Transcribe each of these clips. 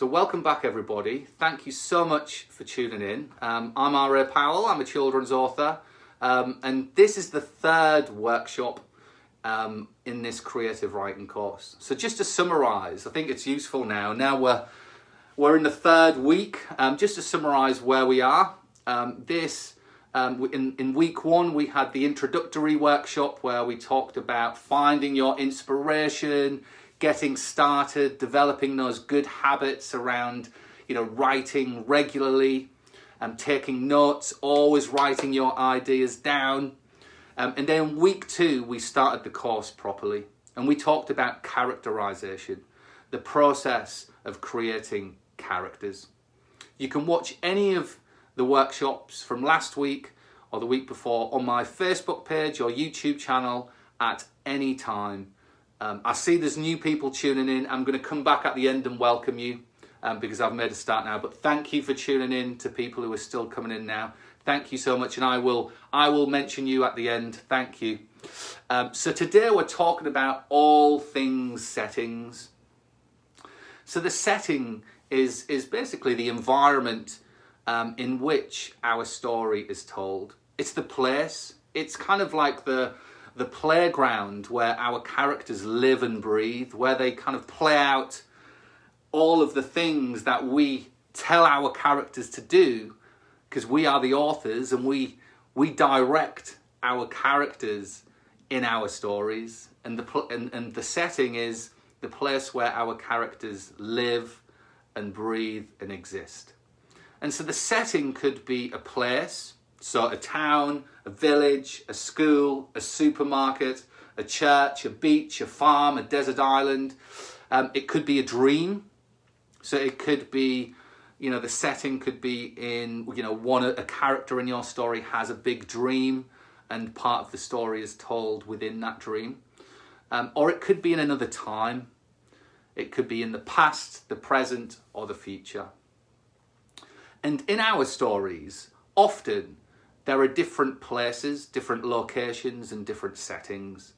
So welcome back, everybody. Thank you so much for tuning in. I'm R.A. Powell. I'm a children's author. And this is the third workshop in this creative writing course. So just to summarise, I think it's useful now. Now we're in the third week. Just to summarise where we are. In week one, we had the introductory workshop where we talked about finding your inspiration, getting started, developing those good habits around, writing regularly, taking notes, always writing your ideas down. And then week two, we started the course properly. And we talked about characterization, the process of creating characters. You can watch any of the workshops from last week or the week before on my Facebook page or YouTube channel at any time. I see there's new people tuning in. I'm going to come back at the end and welcome you because I've made a start now. But thank you for tuning in to people who are still coming in now. Thank you so much, and I will mention you at the end. Thank you. So today we're talking about all things settings. So the setting is basically the environment in which our story is told. It's the place. It's kind of like the playground where our characters live and breathe, where they kind of play out all of the things that we tell our characters to do, because we are the authors and we direct our characters in our stories. And the setting is the place where our characters live and breathe and exist. And so the setting could be a place, so a town, a village, a school, a supermarket, a church, a beach, a farm, a desert island. It could be a dream. So it could be, the setting could be in, a character in your story has a big dream and part of the story is told within that dream. Or it could be in another time. It could be in the past, the present, or the future. And in our stories, often there are different places, different locations, and different settings.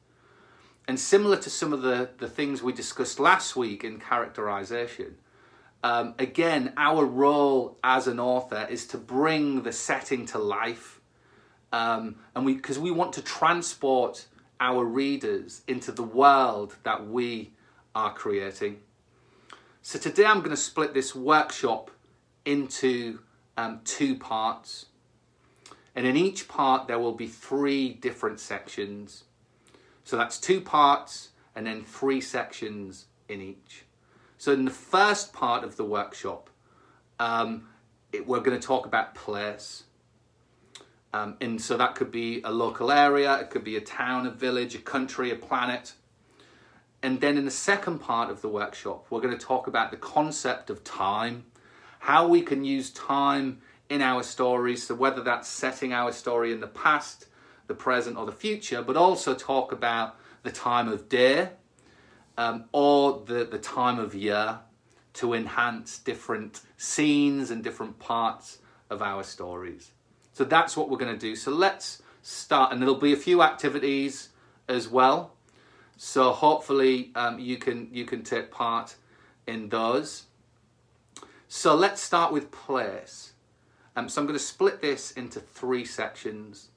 And similar to some of the things we discussed last week in characterization, again, our role as an author is to bring the setting to life. Because we want to transport our readers into the world that we are creating. So today I'm going to split this workshop into two parts. And in each part there will be 3 different sections. So that's 2 parts and then 3 sections in each. So in the first part of the workshop, we're going to talk about place. And so that could be a local area, it could be a town, a village, a country, a planet. And then in the second part of the workshop, we're going to talk about the concept of time, how we can use time in our stories, so whether that's setting our story in the past, the present, or the future, but also talk about the time of day or the time of year to enhance different scenes and different parts of our stories. So that's what we're going to do. So let's start, and there'll be a few activities as well. So hopefully you can take part in those. So let's start with place. So I'm going to split this into 3 sections.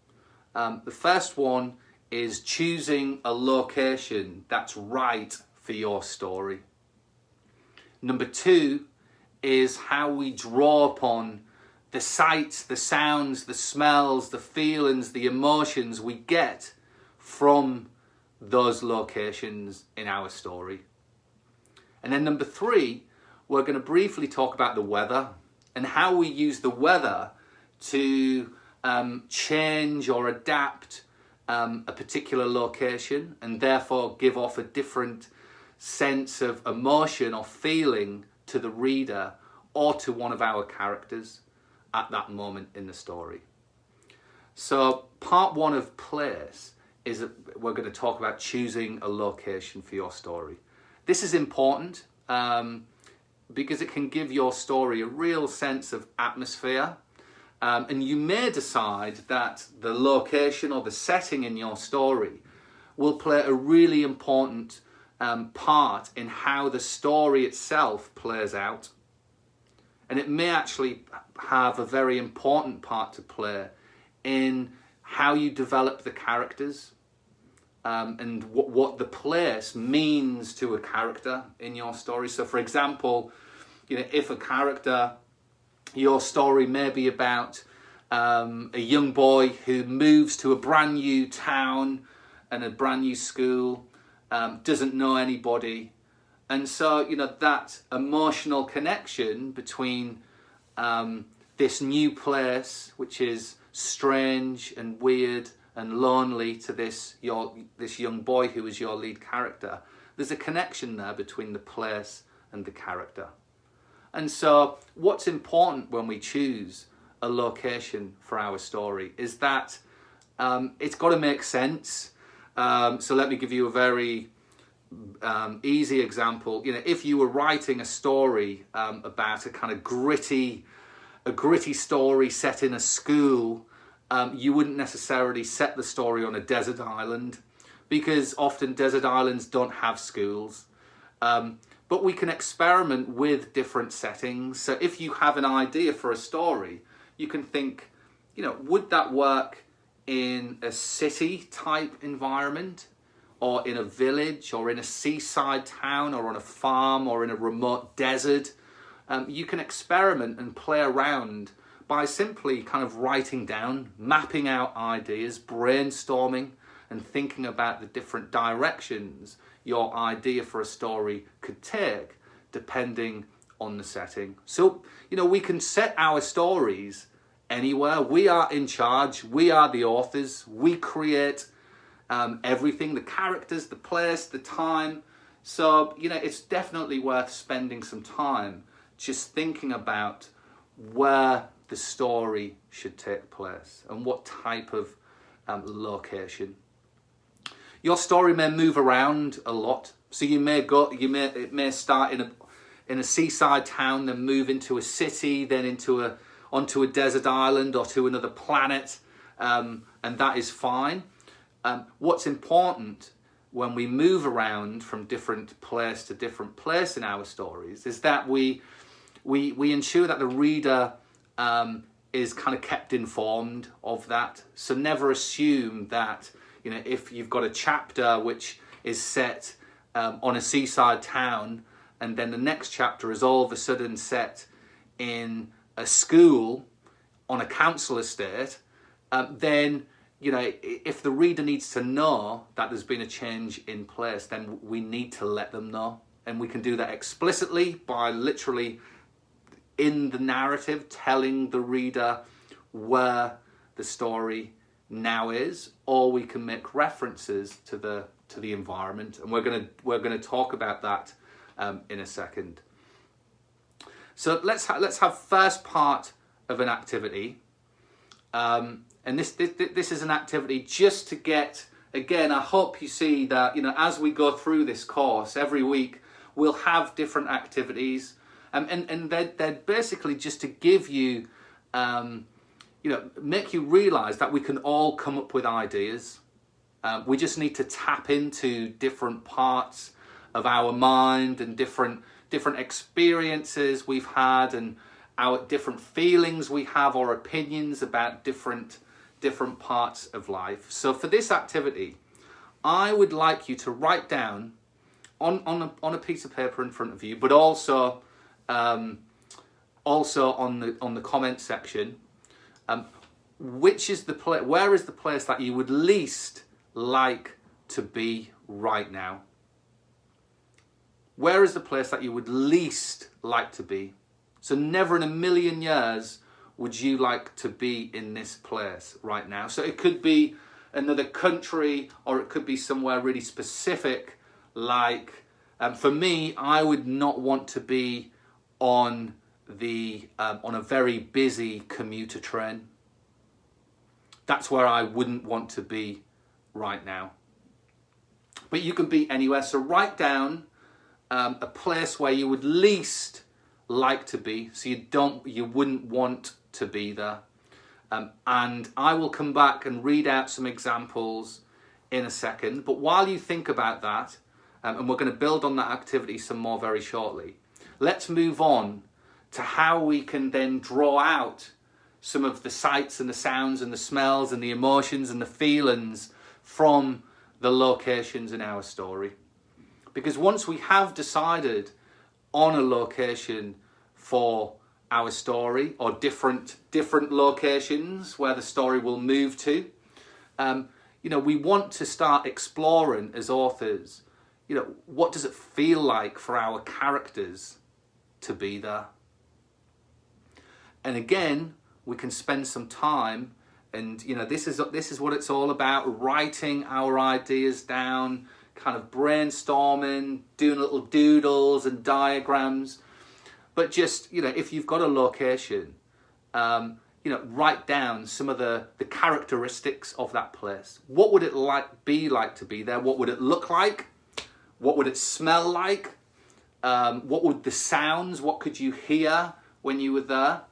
The first one is choosing a location that's right for your story. Number 2 is how we draw upon the sights, the sounds, the smells, the feelings, the emotions we get from those locations in our story. And then number 3, we're going to briefly talk about the weather and how we use the weather to change or adapt a particular location and therefore give off a different sense of emotion or feeling to the reader or to one of our characters at that moment in the story. So part 1 of place is we're going to talk about choosing a location for your story. This is important because it can give your story a real sense of atmosphere. And you may decide that the location or the setting in your story will play a really important part in how the story itself plays out. And it may actually have a very important part to play in how you develop the characters, and what the place means to a character in your story. So for example, if a character, your story may be about a young boy who moves to a brand new town and a brand new school, doesn't know anybody. And so, that emotional connection between this new place, which is strange and weird and lonely, to this young boy who is your lead character, there's a connection there between the place and the character. And so what's important when we choose a location for our story is that it's got to make sense. So let me give you a very easy example. If you were writing a story about a kind of gritty story set in a school, you wouldn't necessarily set the story on a desert island, because often desert islands don't have schools. But we can experiment with different settings. So if you have an idea for a story, you can think, would that work in a city type environment, or in a village, or in a seaside town, or on a farm, or in a remote desert? You can experiment and play around by simply kind of writing down, mapping out ideas, brainstorming, and thinking about the different directions your idea for a story could take, depending on the setting. So, we can set our stories anywhere. We are in charge. We are the authors. We create everything, the characters, the place, the time. So, it's definitely worth spending some time just thinking about where the story should take place and what type of location. Your story may move around a lot. So it may start in a seaside town, then move into a city, then onto a desert island or to another planet, and that is fine. What's important when we move around from different place to different place in our stories is that we ensure that the reader is kind of kept informed of that. So never assume that, if you've got a chapter which is set on a seaside town, and then the next chapter is all of a sudden set in a school on a council estate, then, if the reader needs to know that there's been a change in place, then we need to let them know. And we can do that explicitly by literally in the narrative telling the reader where the story now is, or we can make references to the environment, and we're going to talk about that in a second. So let's have first part of an activity, and this is an activity just to get, again, I hope you see that as we go through this course every week we'll have different activities, and they're basically just to give you make you realize that we can all come up with ideas. We just need to tap into different parts of our mind and different experiences we've had, and our different feelings we have, or opinions about different parts of life. So for this activity, I would like you to write down on a piece of paper in front of you, but also on the comment section, where is the place that you would least like to be right now? Where is the place that you would least like to be? So never in a million years would you like to be in this place right now. So it could be another country, or it could be somewhere really specific, like for me, I would not want to be on a very busy commuter train. That's where I wouldn't want to be right now. But you can be anywhere. So write down a place where you would least like to be, so you wouldn't want to be there. And I will come back and read out some examples in a second. But while you think about that, and we're going to build on that activity some more very shortly, let's move on to how we can then draw out some of the sights and the sounds and the smells and the emotions and the feelings from the locations in our story. Because once we have decided on a location for our story, or different locations where the story will move to, we want to start exploring as authors, what does it feel like for our characters to be there? And again, we can spend some time, and this is what it's all about: writing our ideas down, kind of brainstorming, doing little doodles and diagrams. But just if you've got a location, write down some of the characteristics of that place. What would it be like to be there? What would it look like? What would it smell like? What would the sounds? What could you hear when you were there?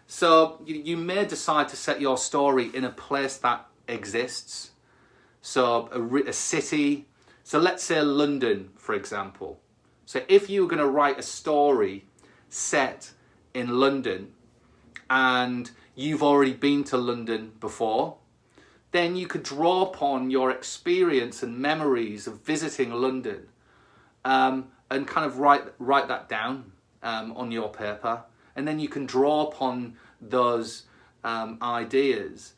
So you may decide to set your story in a place that exists. So a city. So let's say London, for example. So if you were going to write a story set in London and you've already been to London before, then you could draw upon your experience and memories of visiting London, and kind of write that down on your paper. And then you can draw upon those ideas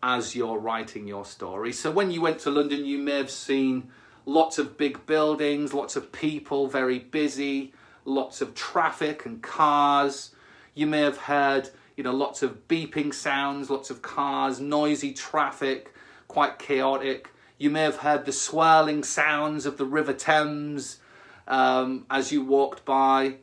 as you're writing your story. So when you went to London, you may have seen lots of big buildings, lots of people, very busy, lots of traffic and cars. You may have heard, lots of beeping sounds, lots of cars, noisy traffic, quite chaotic. You may have heard the swirling sounds of the River Thames as you walked by.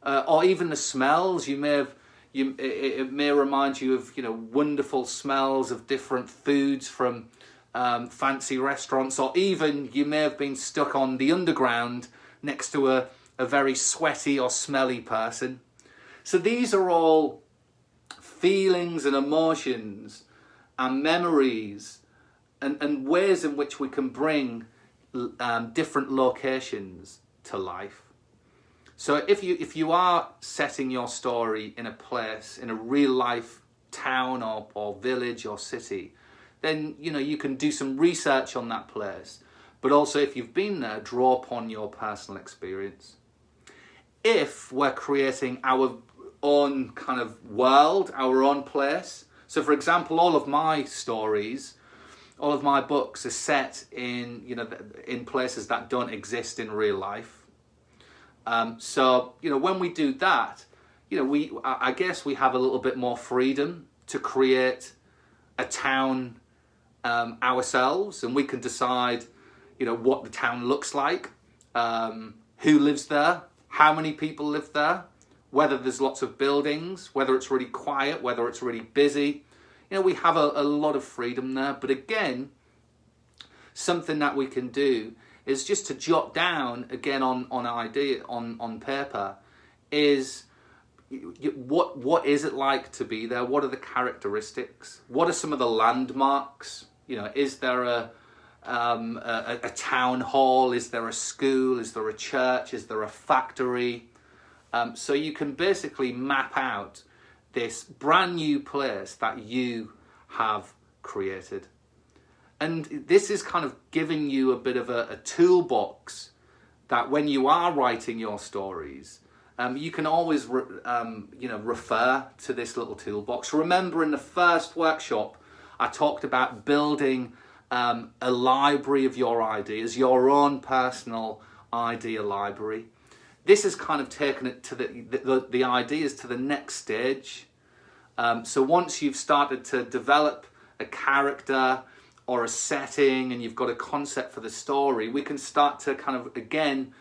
Or even the smells. It may remind you of wonderful smells of different foods from fancy restaurants, or even you may have been stuck on the underground next to a very sweaty or smelly person. So these are all feelings and emotions and memories and ways in which we can bring different locations to life. So if you are setting your story in a place, in a real life town or village or city, then you can do some research on that place. But also, if you've been there, draw upon your personal experience. If we're creating our own kind of world, our own place. So for example, all of my stories, all of my books are set in in places that don't exist in real life. So when we do that, I guess we have a little bit more freedom to create a town ourselves, and we can decide what the town looks like, who lives there, how many people live there, whether there's lots of buildings, whether it's really quiet, whether it's really busy. We have a lot of freedom there. But again, something that we can do is just to jot down again on paper is what is it like to be there? What are the characteristics? What are some of the landmarks? Is there a town hall? Is there a school? Is there a church? Is there a factory? So you can basically map out this brand new place that you have created. And this is kind of giving you a bit of a toolbox that when you are writing your stories, you can always refer to this little toolbox. Remember, in the first workshop, I talked about building a library of your ideas, your own personal idea library. This has kind of taken it to the ideas to the next stage. So once you've started to develop a character or a setting and you've got a concept for the story, we can start to kind of, again,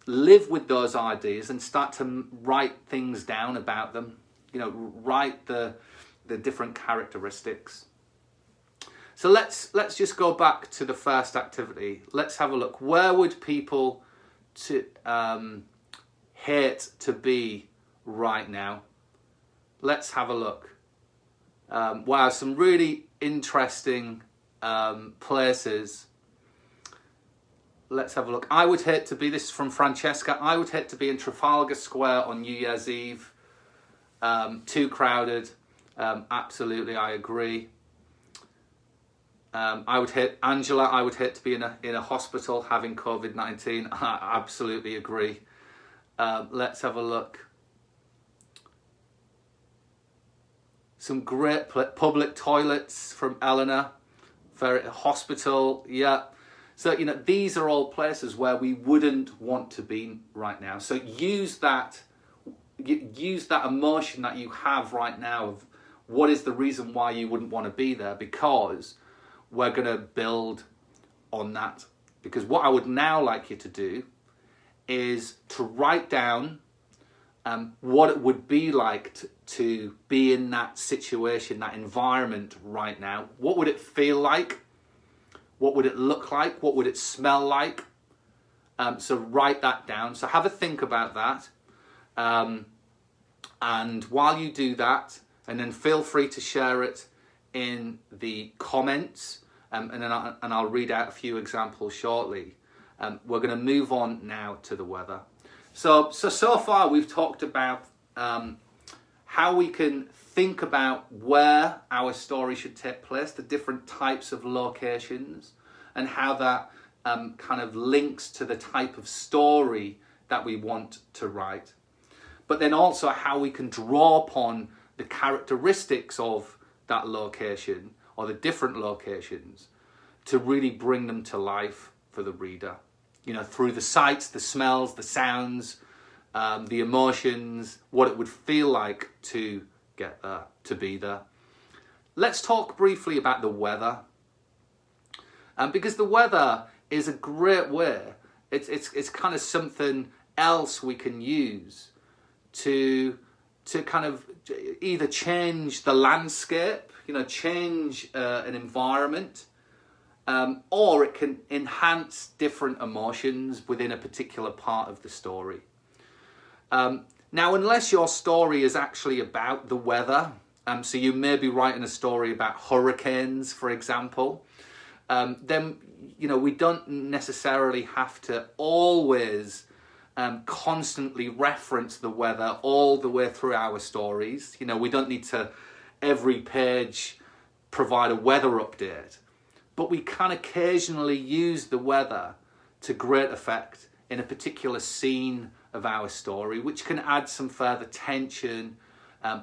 live with those ideas and start to write things down about them. Write the different characteristics. So let's just go back to the first activity. Let's have a look. Where would people hate to be right now? Let's have a look. Wow, some really interesting places. Let's have a look. I would hate to be, this is from Francesca, I would hate to be in Trafalgar Square on New Year's Eve. Too crowded. Absolutely, I agree. I would hate Angela. I would hate to be in a hospital having COVID-19. I absolutely agree. Let's have a look. Some great public toilets from Eleanor. Very hospital, yeah. So these are all places where we wouldn't want to be right now. So use that emotion that you have right now of what is the reason why you wouldn't want to be there, because we're going to build on that. Because what I would now like you to do is to write down what it would be like to be in that situation, that environment right now. What would it feel like? What would it look like? What would it smell like? So write that down. So have a think about that. And while you do that, and then feel free to share it in the comments, and I'll read out a few examples shortly. We're going to move on now to the weather. So far we've talked about how we can think about where our story should take place, the different types of locations, and how that kind of links to the type of story that we want to write. But then also how we can draw upon the characteristics of that location or the different locations to really bring them to life for the reader. Through the sights, the smells, the sounds, the emotions, what it would feel like to get there, to be there. Let's talk briefly about the weather. Because the weather is a great way. It's kind of something else we can use to kind of either change the landscape, change an environment, or it can enhance different emotions within a particular part of the story. Now, unless your story is actually about the weather, so you may be writing a story about hurricanes, for example, then, we don't necessarily have to always constantly reference the weather all the way through our stories. We don't need to every page provide a weather update, but we can occasionally use the weather to great effect in a particular scene of our story, which can add some further tension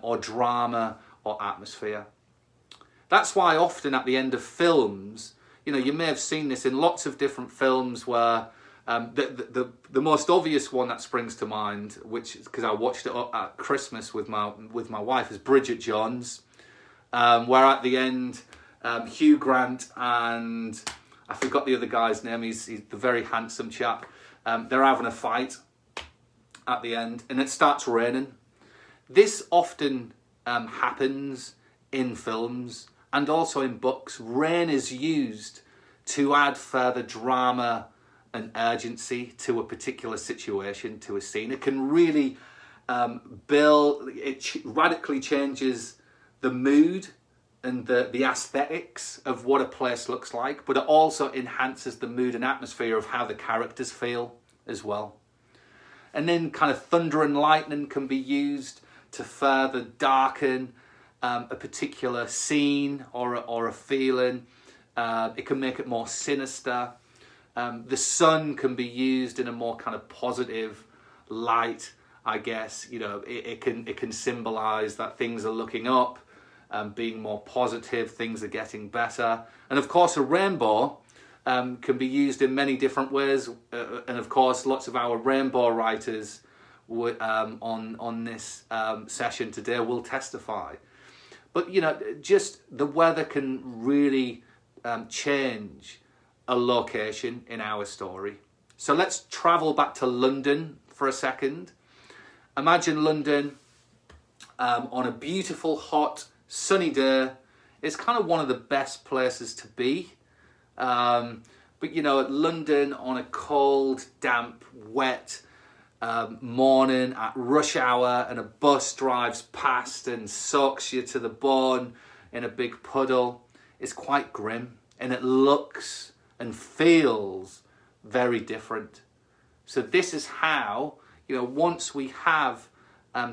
or drama or atmosphere. That's why often at the end of films, you may have seen this in lots of different films where the most obvious one that springs to mind, which because I watched it at Christmas with my wife, is Bridget Jones, where at the end Hugh Grant and I forgot the other guy's name. He's the very handsome chap. They're having a fight at the end, and it starts raining. This often happens in films and also in books. Rain is used to add further drama and urgency to a particular situation, to a scene. It can really radically changes the mood and the aesthetics of what a place looks like, but it also enhances the mood and atmosphere of how the characters feel as well. And then kind of thunder and lightning can be used to further darken a particular scene or a feeling. It can make it more sinister. The sun can be used in a more kind of positive light, I guess. It can symbolize that things are looking up, being more positive, things are getting better. And of course, a rainbow can be used in many different ways. And of course, lots of our rainbow writers on this session today will testify. But, just the weather can really change a location in our story. So let's travel back to London for a second. Imagine London on a beautiful, hot, sunny day. It's kind of one of the best places to be. But London on a cold, damp, wet morning at rush hour, and a bus drives past and soaks you to the bone in a big puddle, is quite grim, and it looks and feels very different. So this is how, once we have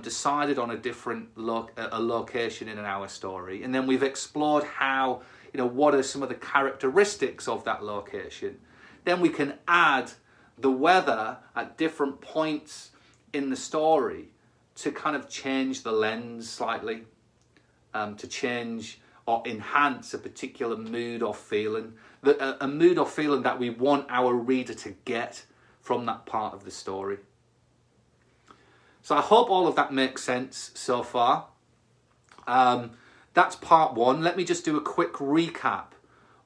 decided on a different location in our story, and then we've explored how, what are some of the characteristics of that location. Then we can add the weather at different points in the story to kind of change the lens slightly, to change or enhance a particular mood or feeling, a mood or feeling that we want our reader to get from that part of the story. So I hope all of that makes sense so far. That's part one. Let me just do a quick recap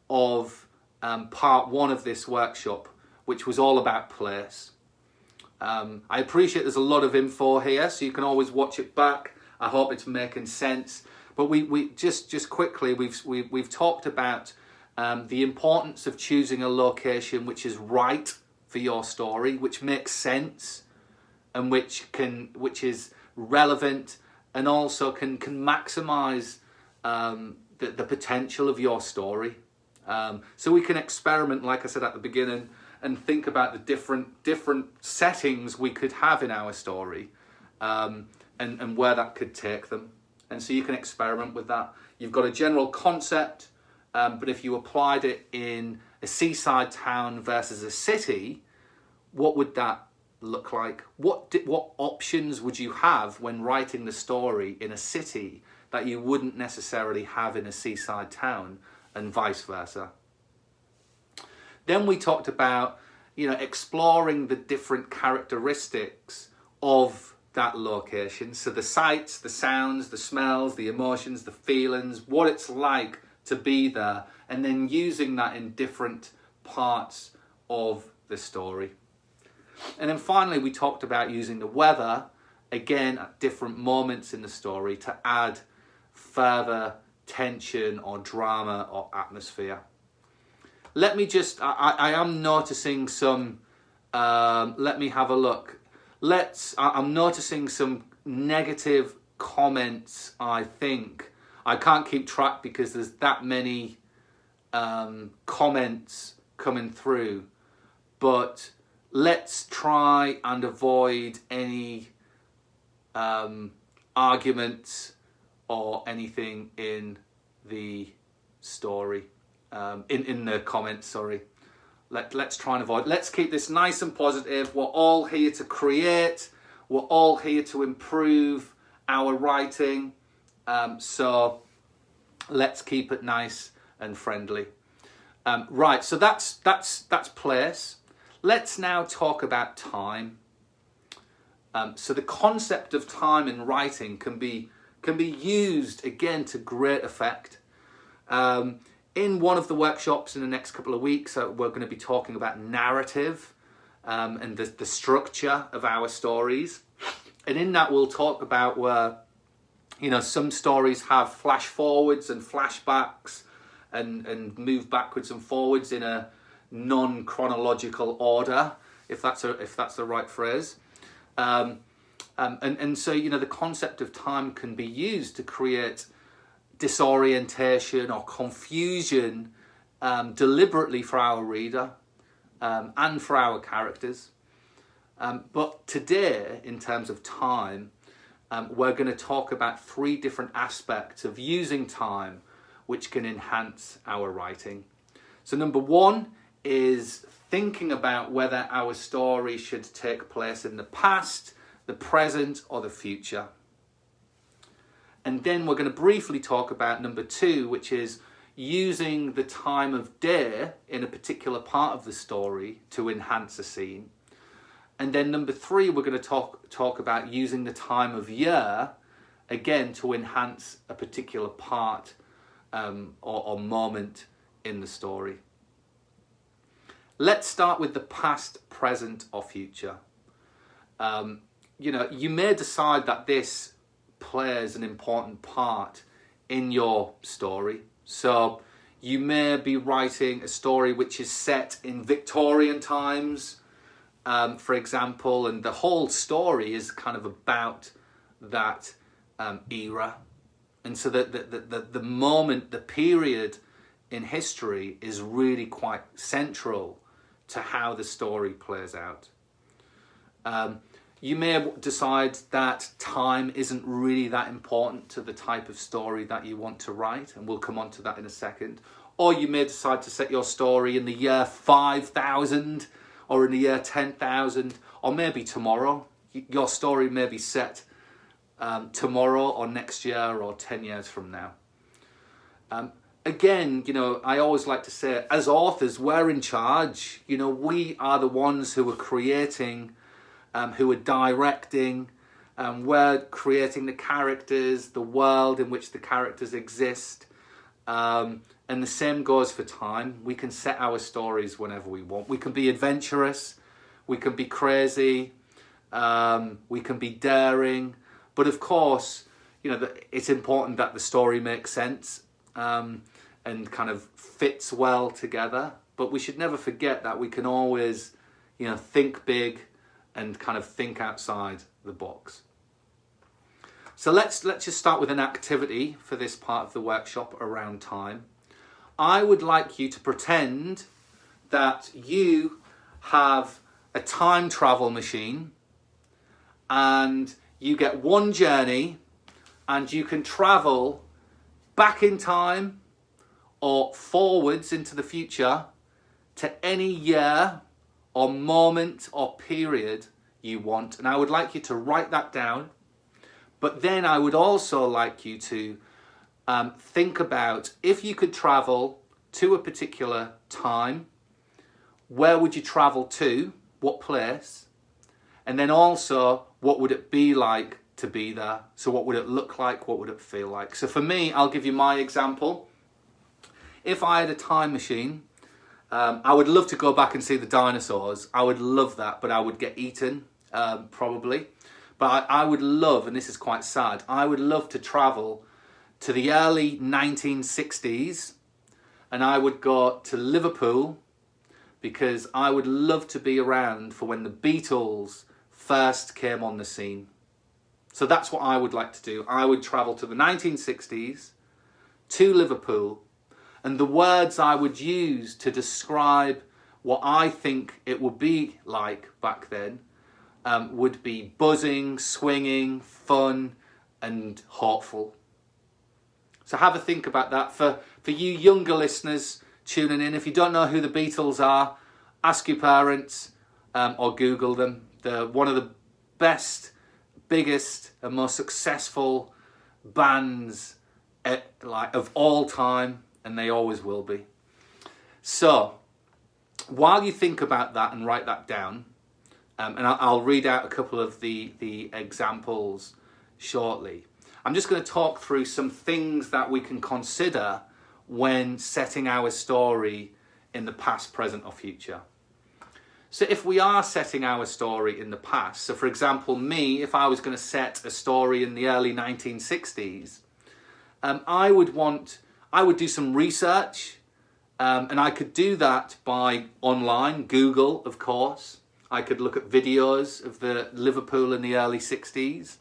of part one of this workshop, which was all about place. I appreciate there's a lot of info here, so you can always watch it back. I hope it's making sense. But we just quickly, we've talked about the importance of choosing a location which is right for your story, which makes sense, and which is relevant, and also can maximize the potential of your story. So we can experiment, like I said at the beginning, and think about the different settings we could have in our story, and where that could take them. And so you can experiment with that. You've got a general concept, but if you applied it in a seaside town versus a city, what would that look like? What options would you have when writing the story in a city that you wouldn't necessarily have in a seaside town, and vice versa? Then we talked about, exploring the different characteristics of that location. So the sights, the sounds, the smells, the emotions, the feelings, what it's like to be there, and then using that in different parts of the story. And then finally, we talked about using the weather, again, at different moments in the story to add further tension or drama or atmosphere. Let me just, I am noticing some, let me have a look. I'm noticing some negative comments, I think. I can't keep track because there's that many comments coming through. But let's try and avoid any arguments or anything in the story, in the comments, sorry. Let's try and avoid. Let's keep this nice and positive. We're all here to create. We're all here to improve our writing. So let's keep it nice and friendly. Right, so that's place. Let's now talk about time. So the concept of time in writing can be used again to great effect. In one of the workshops in the next couple of weeks, we're going to be talking about narrative and the structure of our stories. And in that, we'll talk about where, some stories have flash forwards and flashbacks and move backwards and forwards in a non-chronological order, if that's the right phrase. And so, the concept of time can be used to create disorientation or confusion deliberately for our reader and for our characters. But today, in terms of time, we're going to talk about 3 different aspects of using time which can enhance our writing. So number 1 is thinking about whether our story should take place in the past, the present, or the future. And then we're going to briefly talk about number 2, which is using the time of day in a particular part of the story to enhance a scene. And then number 3, we're going to talk about using the time of year, again, to enhance a particular part or moment in the story. Let's start with the past, present, or future. You may decide that this plays an important part in your story. So you may be writing a story which is set in Victorian times, for example, and the whole story is kind of about that era. And so the moment, the period in history is really quite central to how the story plays out. You may decide that time isn't really that important to the type of story that you want to write, and we'll come on to that in a second. Or you may decide to set your story in the year 5000 or in the year 10,000, or maybe tomorrow. Your story may be set tomorrow or next year or 10 years from now. Again, I always like to say, as authors, we're in charge. We are the ones who are creating, who are directing, we're creating the characters, the world in which the characters exist. And the same goes for time. We can set our stories whenever we want. We can be adventurous, we can be crazy, we can be daring. But of course, it's important that the story makes sense and kind of fits well together. But we should never forget that we can always, think big and kind of think outside the box. So let's just start with an activity for this part of the workshop around time. I would like you to pretend that you have a time travel machine and you get one journey and you can travel back in time or forwards into the future to any year or moment or period you want. And I would like you to write that down. But then I would also like you to think about, if you could travel to a particular time, where would you travel to? What place? And then also, what would it be like to be there? So what would it look like? What would it feel like? So for me, I'll give you my example. If I had a time machine, I would love to go back and see the dinosaurs. I would love that, but I would get eaten, probably. But I would love, and this is quite sad, I would love to travel to the early 1960s, and I would go to Liverpool, because I would love to be around for when the Beatles first came on the scene. So that's what I would like to do. I would travel to the 1960s, to Liverpool, and the words I would use to describe what I think it would be like back then would be buzzing, swinging, fun, and hopeful. So have a think about that. For you younger listeners tuning in, if you don't know who the Beatles are, ask your parents or Google them. They're one of the best, biggest, and most successful bands of all time, and they always will be. So while you think about that and write that down, and I'll read out a couple of the examples shortly. I'm just going to talk through some things that we can consider when setting our story in the past, present, or future. So if we are setting our story in the past, so for example, me, if I was going to set a story in the early 1960s, I would do some research, and I could do that by online, Google, of course. I could look at videos of the Liverpool in the early 60s.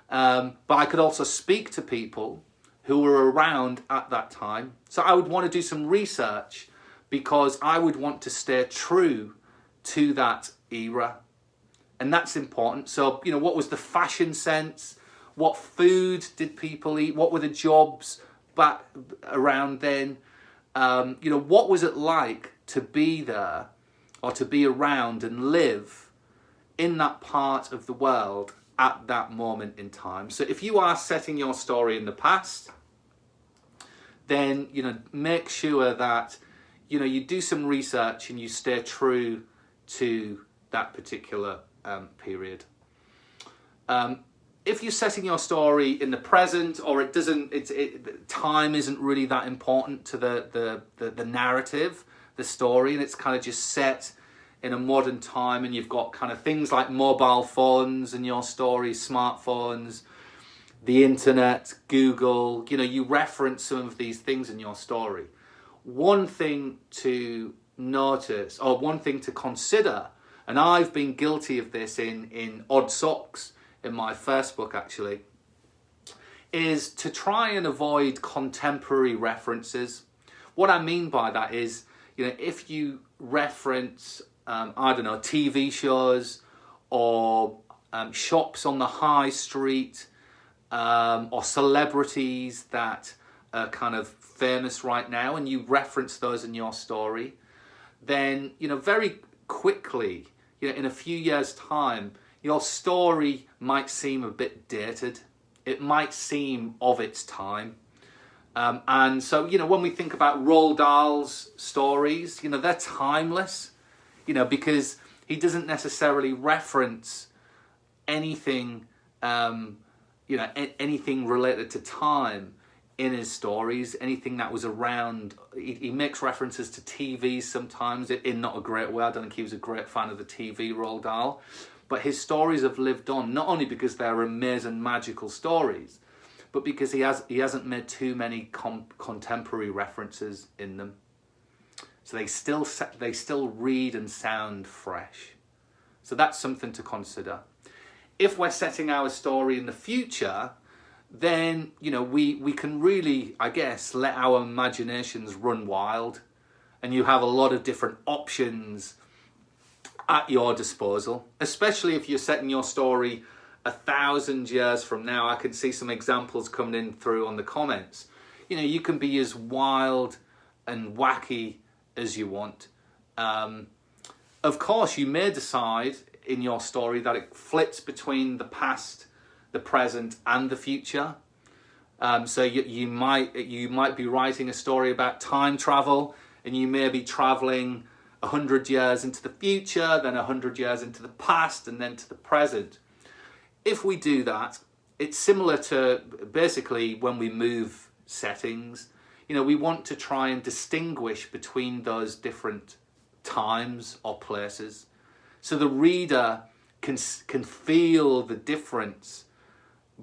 But I could also speak to people who were around at that time. So I would want to do some research because I would want to stay true to that era. And that's important. So, what was the fashion sense? What food did people eat? What were the jobs back around then? What was it like to be there or to be around and live in that part of the world at that moment in time? So if you are setting your story in the past, then, make sure that, you do some research and you stay true to that particular period. If you're setting your story in the present, or time isn't really that important to the narrative, the story, and it's kind of just set in a modern time, and you've got kind of things like mobile phones in your story, smartphones, the internet, Google, you reference some of these things in your story. One thing to notice, or one thing to consider, and I've been guilty of this in Odd Socks, in my first book actually, is to try and avoid contemporary references. What I mean by that is, if you reference, TV shows or shops on the high street, or celebrities that are kind of famous right now, and you reference those in your story, then, very quickly, in a few years' time, your story might seem a bit dated. It might seem of its time. And so, when we think about Roald Dahl's stories, they're timeless, because he doesn't necessarily reference anything, anything related to time in his stories, anything that was around. He makes references to TV sometimes in not a great way. I don't think he was a great fan of the TV Roald Dahl, but his stories have lived on, not only because they're amazing magical stories, but because he hasn't made too many contemporary references in them. So they still read and sound fresh. So that's something to consider. If we're setting our story in the future, then we can really, I guess, let our imaginations run wild, and you have a lot of different options at your disposal, especially if you're setting your story 1,000 years from now. I can see some examples coming in through on the comments. You can be as wild and wacky as you want. Of course, you may decide in your story that it flips between the past, the present, and the future. So you might be writing a story about time travel, and you may be traveling 100 years into the future, then 100 years into the past, and then to the present. If we do that, it's similar to basically when we move settings. We want to try and distinguish between those different times or places, so the reader can feel the difference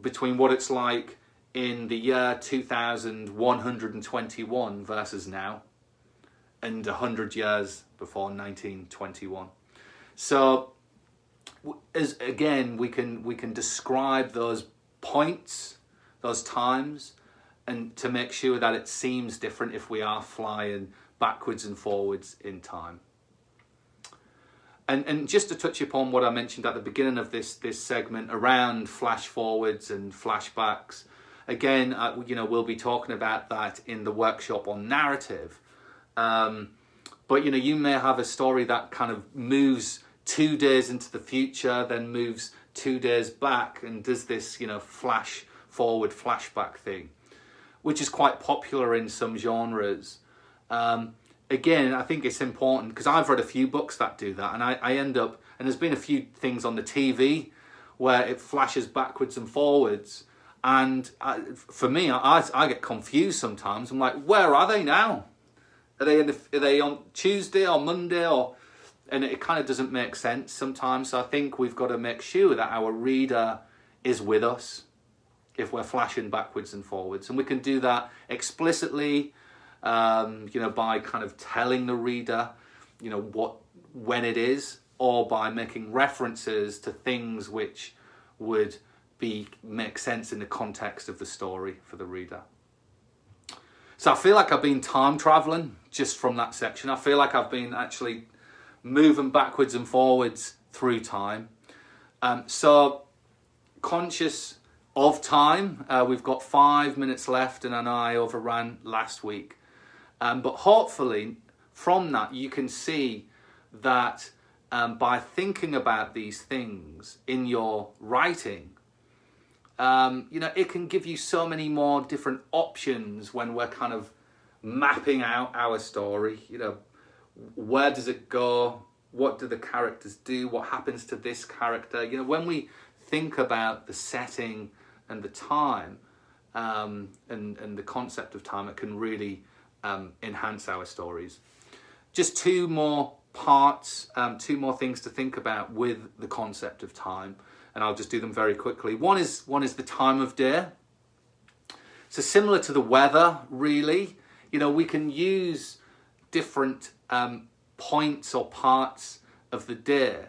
between what it's like in the year 2121 versus now, and 100 years before 1921. So again, we can describe those points, those times, and to make sure that it seems different if we are flying backwards and forwards in time. And just to touch upon what I mentioned at the beginning of this segment around flash forwards and flashbacks, again, we'll be talking about that in the workshop on narrative. But you may have a story that kind of moves 2 days into the future, then moves 2 days back, and does this flash forward flashback thing, which is quite popular in some genres. Again, I think it's important, because I've read a few books that do that, and I end up, and there's been a few things on the TV where it flashes backwards and forwards, and for me, I get confused sometimes. I'm like, where are they now? Are they on Tuesday or Monday, and it kind of doesn't make sense sometimes. So I think we've got to make sure that our reader is with us if we're flashing backwards and forwards, and we can do that explicitly. By kind of telling the reader, when it is, or by making references to things which would make sense in the context of the story for the reader. So I feel like I've been time traveling just from that section. I feel like I've been actually moving backwards and forwards through time. So conscious of time, we've got 5 minutes left, and I overran last week. But hopefully from that you can see that by thinking about these things in your writing, it can give you so many more different options when we're kind of mapping out our story. Where does it go? What do the characters do? What happens to this character? When we think about the setting and the time, and the concept of time, it can really enhance our stories. Just two more parts, two more things to think about with the concept of time, and I'll just do them very quickly. One is the time of day. So similar to the weather, really, we can use different points or parts of the day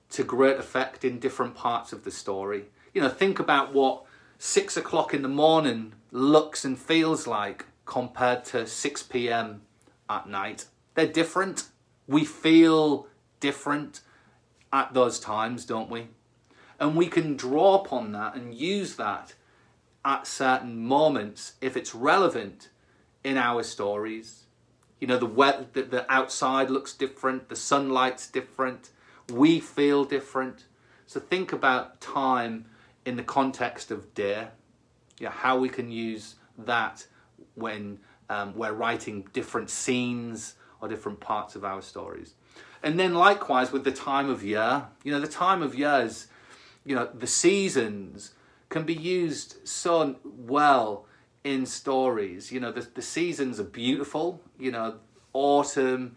to great effect in different parts of the story. Think about what 6 o'clock in the morning looks and feels like compared to 6 p.m. at night. They're different. We feel different at those times, don't we? And we can draw upon that and use that at certain moments if it's relevant in our stories. You know, the outside looks different, the sunlight's different, we feel different. So think about time in the context of day, how we can use that when we're writing different scenes or different parts of our stories. And then likewise with the time of year, the time of year is, the seasons can be used so well in stories. The seasons are beautiful. Autumn,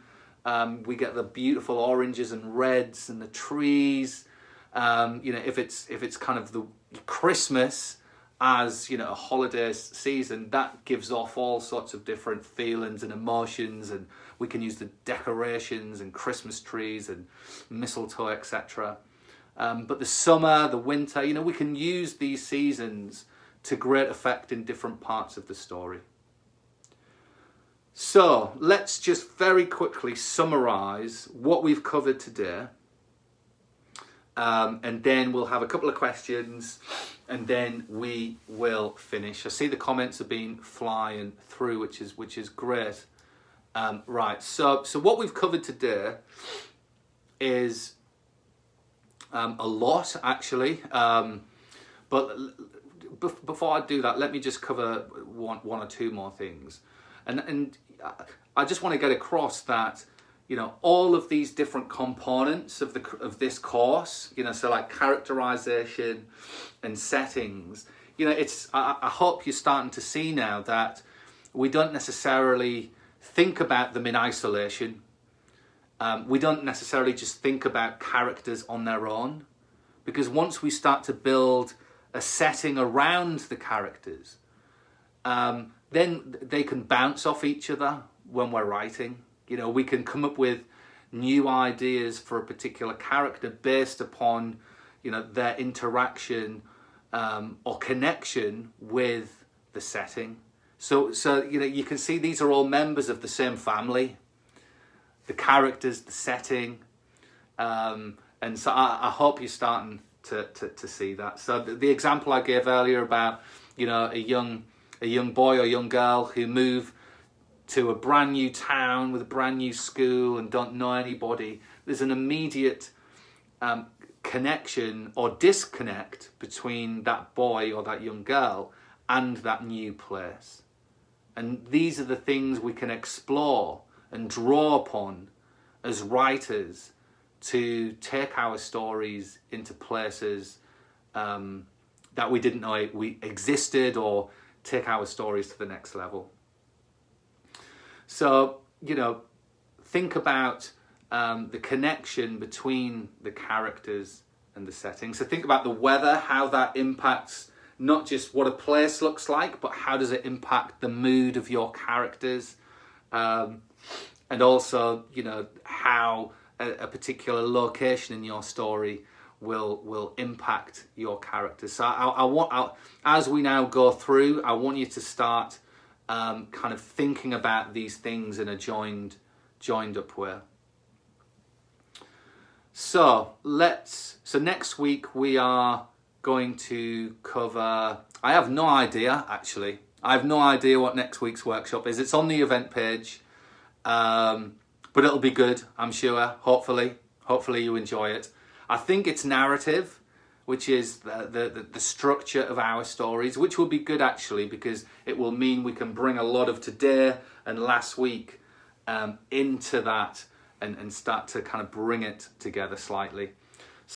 we get the beautiful oranges and reds and the trees. If it's kind of the Christmas as a holiday season, that gives off all sorts of different feelings and emotions, and we can use the decorations and Christmas trees and mistletoe, etc. But the summer, the winter, we can use these seasons to great effect in different parts of the story. So let's just very quickly summarize what we've covered today. And then we'll have a couple of questions and then we will finish. I see the comments have been flying through, which is great. Right, so what we've covered today is a lot, actually. But before I do that, let me just cover one or two more things. And I just want to get across that, all of these different components of this course, so like characterization and settings, I hope you're starting to see now that we don't necessarily think about them in isolation. We don't necessarily just think about characters on their own, because once we start to build a setting around the characters, then they can bounce off each other when we're writing. We can come up with new ideas for a particular character based upon, their interaction or connection with the setting. So you can see these are all members of the same family. The characters, the setting, and so I hope you're starting to see that. So the example I gave earlier about a young boy or young girl who move to a brand new town with a brand new school and don't know anybody, there's an immediate connection or disconnect between that boy or that young girl and that new place. And these are the things we can explore and draw upon as writers to take our stories into places that we didn't know we existed, or take our stories to the next level. So, think about the connection between the characters and the setting. So think about the weather, how that impacts not just what a place looks like, but how does it impact the mood of your characters? And also, how a particular location in your story will impact your characters. So as we now go through, I want you to start kind of thinking about these things in a joined up way. So next week we are going to cover, I have no idea actually. I have no idea what next week's workshop is. It's on the event page. But it'll be good, I'm sure, hopefully you enjoy it. I think it's narrative, which is the structure of our stories, which will be good actually, because it will mean we can bring a lot of today and last week into that and start to kind of bring it together slightly.